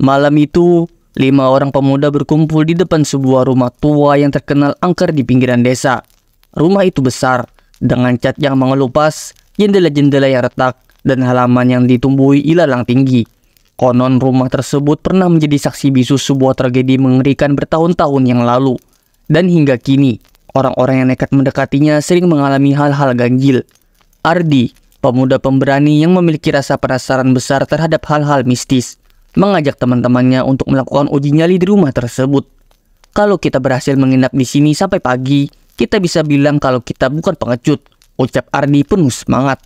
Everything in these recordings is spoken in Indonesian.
Malam itu, 5 orang pemuda berkumpul di depan sebuah rumah tua yang terkenal angker di pinggiran desa. Rumah itu besar, dengan cat yang mengelupas, jendela-jendela yang retak, dan halaman yang ditumbuhi ilalang tinggi. Konon rumah tersebut pernah menjadi saksi bisu sebuah tragedi mengerikan bertahun-tahun yang lalu. Dan hingga kini, orang-orang yang nekat mendekatinya sering mengalami hal-hal ganjil. Ardi, pemuda pemberani yang memiliki rasa penasaran besar terhadap hal-hal mistis, mengajak teman-temannya untuk melakukan uji nyali di rumah tersebut. Kalau kita berhasil menginap di sini sampai pagi, kita bisa bilang kalau kita bukan pengecut, ucap Ardi penuh semangat.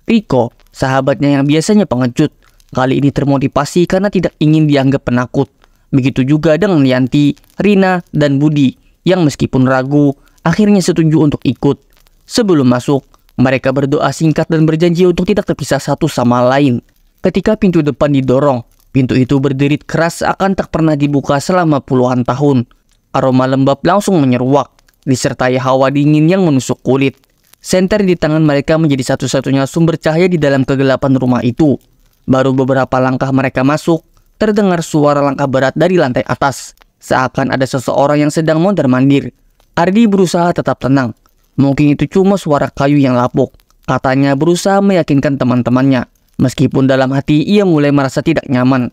Riko, sahabatnya yang biasanya pengecut, kali ini termotivasi karena tidak ingin dianggap penakut. Begitu juga dengan Yanti, Rina, dan Budi, yang meskipun ragu, akhirnya setuju untuk ikut. Sebelum masuk, mereka berdoa singkat dan berjanji untuk tidak terpisah satu sama lain. Ketika pintu depan didorong, pintu itu berderit keras seakan tak pernah dibuka selama puluhan tahun. Aroma lembab langsung menyeruak, disertai hawa dingin yang menusuk kulit. Senter di tangan mereka menjadi satu-satunya sumber cahaya di dalam kegelapan rumah itu. Baru beberapa langkah mereka masuk, terdengar suara langkah berat dari lantai atas. Seakan ada seseorang yang sedang mondar-mandir. Ardi berusaha tetap tenang. Mungkin itu cuma suara kayu yang lapuk. Katanya berusaha meyakinkan teman-temannya. Meskipun dalam hati ia mulai merasa tidak nyaman.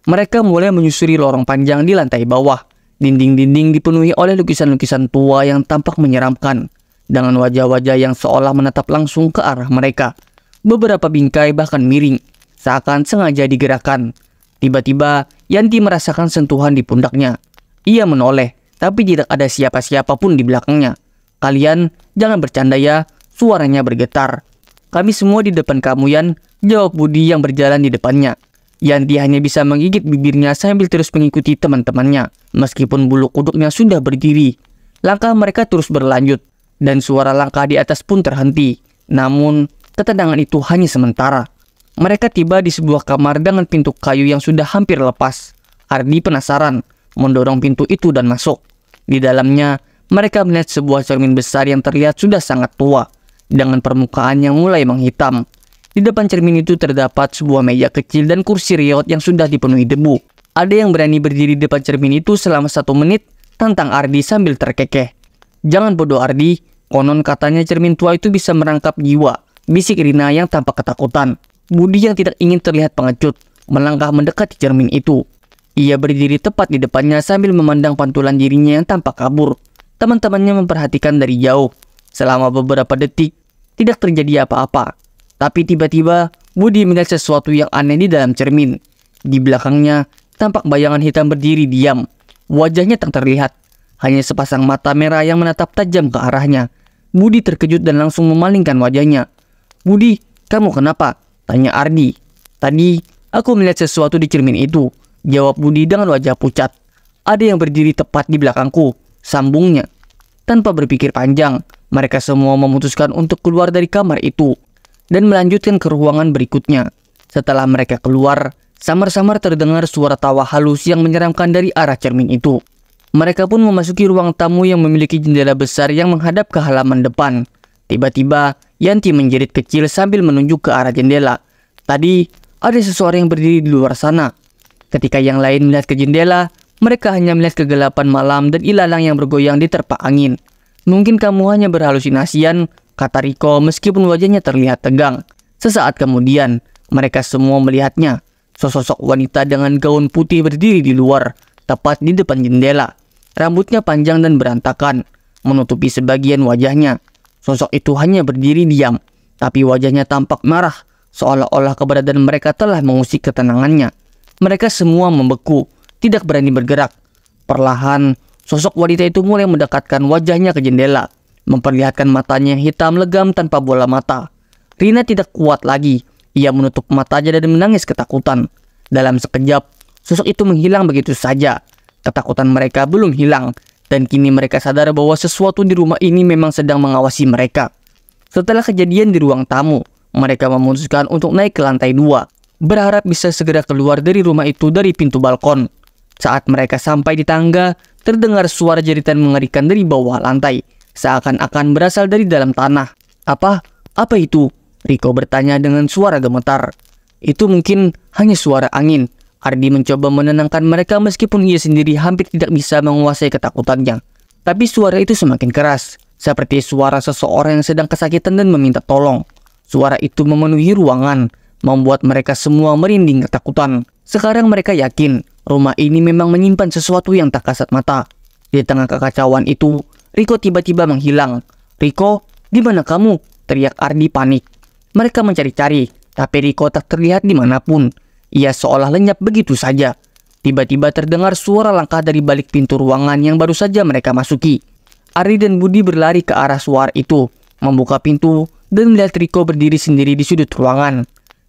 Mereka mulai menyusuri lorong panjang di lantai bawah. Dinding-dinding dipenuhi oleh lukisan-lukisan tua yang tampak menyeramkan, dengan wajah-wajah yang seolah menatap langsung ke arah mereka. Beberapa bingkai bahkan miring, seakan sengaja digerakkan. Tiba-tiba, Yanti merasakan sentuhan di pundaknya. Ia menoleh, tapi tidak ada siapa-siapa pun di belakangnya. "Kalian jangan bercanda ya," suaranya bergetar. "Kami semua di depan kamu, Yan," jawab Budi yang berjalan di depannya. Yanti hanya bisa menggigit bibirnya sambil terus mengikuti teman-temannya. Meskipun bulu kuduknya sudah berdiri, langkah mereka terus berlanjut, dan suara langkah di atas pun terhenti. Namun, ketenangan itu hanya sementara. Mereka tiba di sebuah kamar dengan pintu kayu yang sudah hampir lepas. Ardi penasaran, mendorong pintu itu dan masuk. Di dalamnya, mereka melihat sebuah cermin besar yang terlihat sudah sangat tua, dengan permukaan yang mulai menghitam. Di depan cermin itu terdapat sebuah meja kecil dan kursi riot yang sudah dipenuhi debu. Ada yang berani berdiri di depan cermin itu selama 1 menit, tantang Ardi sambil terkekeh. "Jangan bodoh Ardi, konon katanya cermin tua itu bisa merangkap jiwa," bisik Rina yang tampak ketakutan. Budi yang tidak ingin terlihat pengecut, melangkah mendekati cermin itu. Ia berdiri tepat di depannya sambil memandang pantulan dirinya yang tampak kabur. Teman-temannya memperhatikan dari jauh. Selama beberapa detik, tidak terjadi apa-apa. Tapi tiba-tiba, Budi melihat sesuatu yang aneh di dalam cermin. Di belakangnya, tampak bayangan hitam berdiri diam. Wajahnya tak terlihat, hanya sepasang mata merah yang menatap tajam ke arahnya. Budi terkejut dan langsung memalingkan wajahnya. "Budi, kamu kenapa?" tanya Ardi. "Tadi, aku melihat sesuatu di cermin itu," jawab Budi dengan wajah pucat. "Ada yang berdiri tepat di belakangku," sambungnya. Tanpa berpikir panjang, mereka semua memutuskan untuk keluar dari kamar itu dan melanjutkan ke ruangan berikutnya. Setelah mereka keluar, samar-samar terdengar suara tawa halus yang menyeramkan dari arah cermin itu. Mereka pun memasuki ruang tamu yang memiliki jendela besar yang menghadap ke halaman depan. Tiba-tiba, Yanti menjerit kecil sambil menunjuk ke arah jendela. "Tadi, ada seseorang yang berdiri di luar sana." Ketika yang lain melihat ke jendela, mereka hanya melihat kegelapan malam dan ilalang yang bergoyang di terpa angin. "Mungkin kamu hanya berhalusinasian," kata Riko meskipun wajahnya terlihat tegang. Sesaat kemudian, mereka semua melihatnya. Sosok wanita dengan gaun putih berdiri di luar, tepat di depan jendela. Rambutnya panjang dan berantakan, menutupi sebagian wajahnya. Sosok itu hanya berdiri diam, tapi wajahnya tampak marah, seolah-olah keberadaan mereka telah mengusik ketenangannya. Mereka semua membeku, tidak berani bergerak. Perlahan, sosok wanita itu mulai mendekatkan wajahnya ke jendela, memperlihatkan matanya yang hitam legam tanpa bola mata. Rina tidak kuat lagi. Ia menutup matanya dan menangis ketakutan. Dalam sekejap, sosok itu menghilang begitu saja. Ketakutan mereka belum hilang, dan kini mereka sadar bahwa sesuatu di rumah ini memang sedang mengawasi mereka. Setelah kejadian di ruang tamu, mereka memutuskan untuk naik ke lantai 2, berharap bisa segera keluar dari rumah itu dari pintu balkon. Saat mereka sampai di tangga, terdengar suara jeritan mengerikan dari bawah lantai, seakan-akan berasal dari dalam tanah. Apa itu?" Riko bertanya dengan suara gemetar. "Itu mungkin hanya suara angin," Ardi mencoba menenangkan mereka meskipun ia sendiri hampir tidak bisa menguasai ketakutannya. Tapi suara itu semakin keras, seperti suara seseorang yang sedang kesakitan dan meminta tolong. Suara itu memenuhi ruangan, membuat mereka semua merinding ketakutan. Sekarang mereka yakin rumah ini memang menyimpan sesuatu yang tak kasat mata. Di tengah kekacauan itu, Riko tiba-tiba menghilang. "Riko, di mana kamu?" teriak Ardi panik. Mereka mencari-cari, tapi Riko tak terlihat dimanapun. Ia seolah lenyap begitu saja. Tiba-tiba terdengar suara langkah dari balik pintu ruangan yang baru saja mereka masuki. Ardi dan Budi berlari ke arah suara itu, membuka pintu, dan melihat Riko berdiri sendiri di sudut ruangan.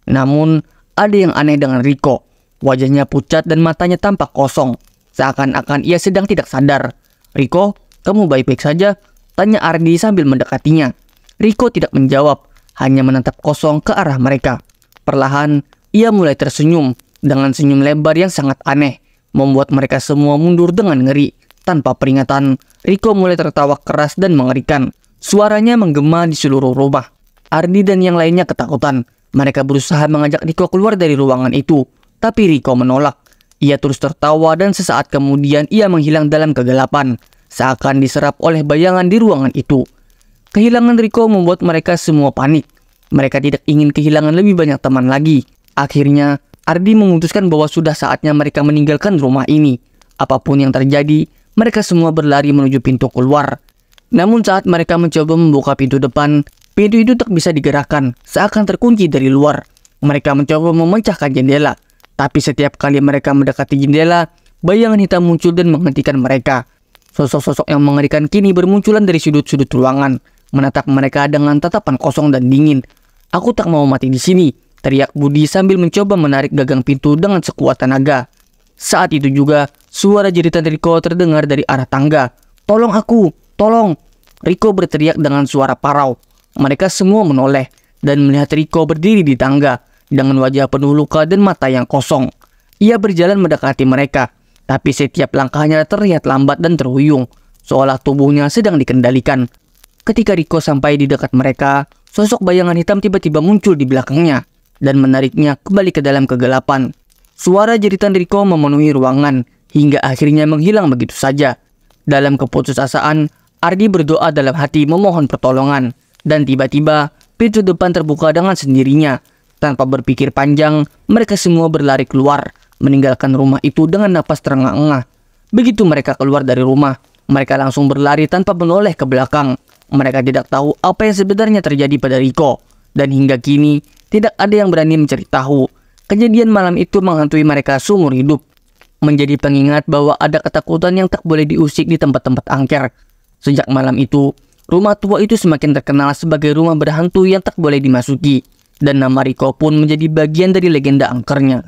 Namun, ada yang aneh dengan Riko. Wajahnya pucat dan matanya tampak kosong, seakan-akan ia sedang tidak sadar. "Riko, kamu baik-baik saja?" tanya Ardi sambil mendekatinya. Riko tidak menjawab, hanya menatap kosong ke arah mereka. Perlahan, ia mulai tersenyum dengan senyum lebar yang sangat aneh, membuat mereka semua mundur dengan ngeri. Tanpa peringatan, Riko mulai tertawa keras dan mengerikan. Suaranya menggema di seluruh rumah. Ardi dan yang lainnya ketakutan. Mereka berusaha mengajak Riko keluar dari ruangan itu, tapi Riko menolak. Ia terus tertawa dan sesaat kemudian ia menghilang dalam kegelapan, seakan diserap oleh bayangan di ruangan itu. Kehilangan Riko membuat mereka semua panik. Mereka tidak ingin kehilangan lebih banyak teman lagi. Akhirnya, Ardi memutuskan bahwa sudah saatnya mereka meninggalkan rumah ini. Apapun yang terjadi, mereka semua berlari menuju pintu keluar. Namun saat mereka mencoba membuka pintu depan, pintu itu tak bisa digerakkan, seakan terkunci dari luar. Mereka mencoba memecahkan jendela, tapi setiap kali mereka mendekati jendela, bayangan hitam muncul dan menghentikan mereka. Sosok-sosok yang mengerikan kini bermunculan dari sudut-sudut ruangan, menatap mereka dengan tatapan kosong dan dingin. "Aku tak mau mati di sini," teriak Budi sambil mencoba menarik gagang pintu dengan sekuat tenaga. Saat itu juga, suara jeritan Riko terdengar dari arah tangga. "Tolong aku, tolong!" Riko berteriak dengan suara parau. Mereka semua menoleh dan melihat Riko berdiri di tangga dengan wajah penuh luka dan mata yang kosong. Ia berjalan mendekati mereka, tapi setiap langkahnya terlihat lambat dan terhuyung, seolah tubuhnya sedang dikendalikan. Ketika Riko sampai di dekat mereka, sosok bayangan hitam tiba-tiba muncul di belakangnya dan menariknya kembali ke dalam kegelapan. Suara jeritan Riko memenuhi ruangan hingga akhirnya menghilang begitu saja. Dalam keputusasaan, Ardi berdoa dalam hati memohon pertolongan, dan tiba-tiba pintu depan terbuka dengan sendirinya. Tanpa berpikir panjang, mereka semua berlari keluar, meninggalkan rumah itu dengan napas terengah-engah. Begitu mereka keluar dari rumah, mereka langsung berlari tanpa menoleh ke belakang. Mereka tidak tahu apa yang sebenarnya terjadi pada Riko, dan hingga kini tidak ada yang berani mencari tahu. Kejadian malam itu menghantui mereka seumur hidup, menjadi pengingat bahwa ada ketakutan yang tak boleh diusik di tempat-tempat angker. Sejak malam itu, rumah tua itu semakin terkenal sebagai rumah berhantu yang tak boleh dimasuki, dan nama Riko pun menjadi bagian dari legenda angkernya.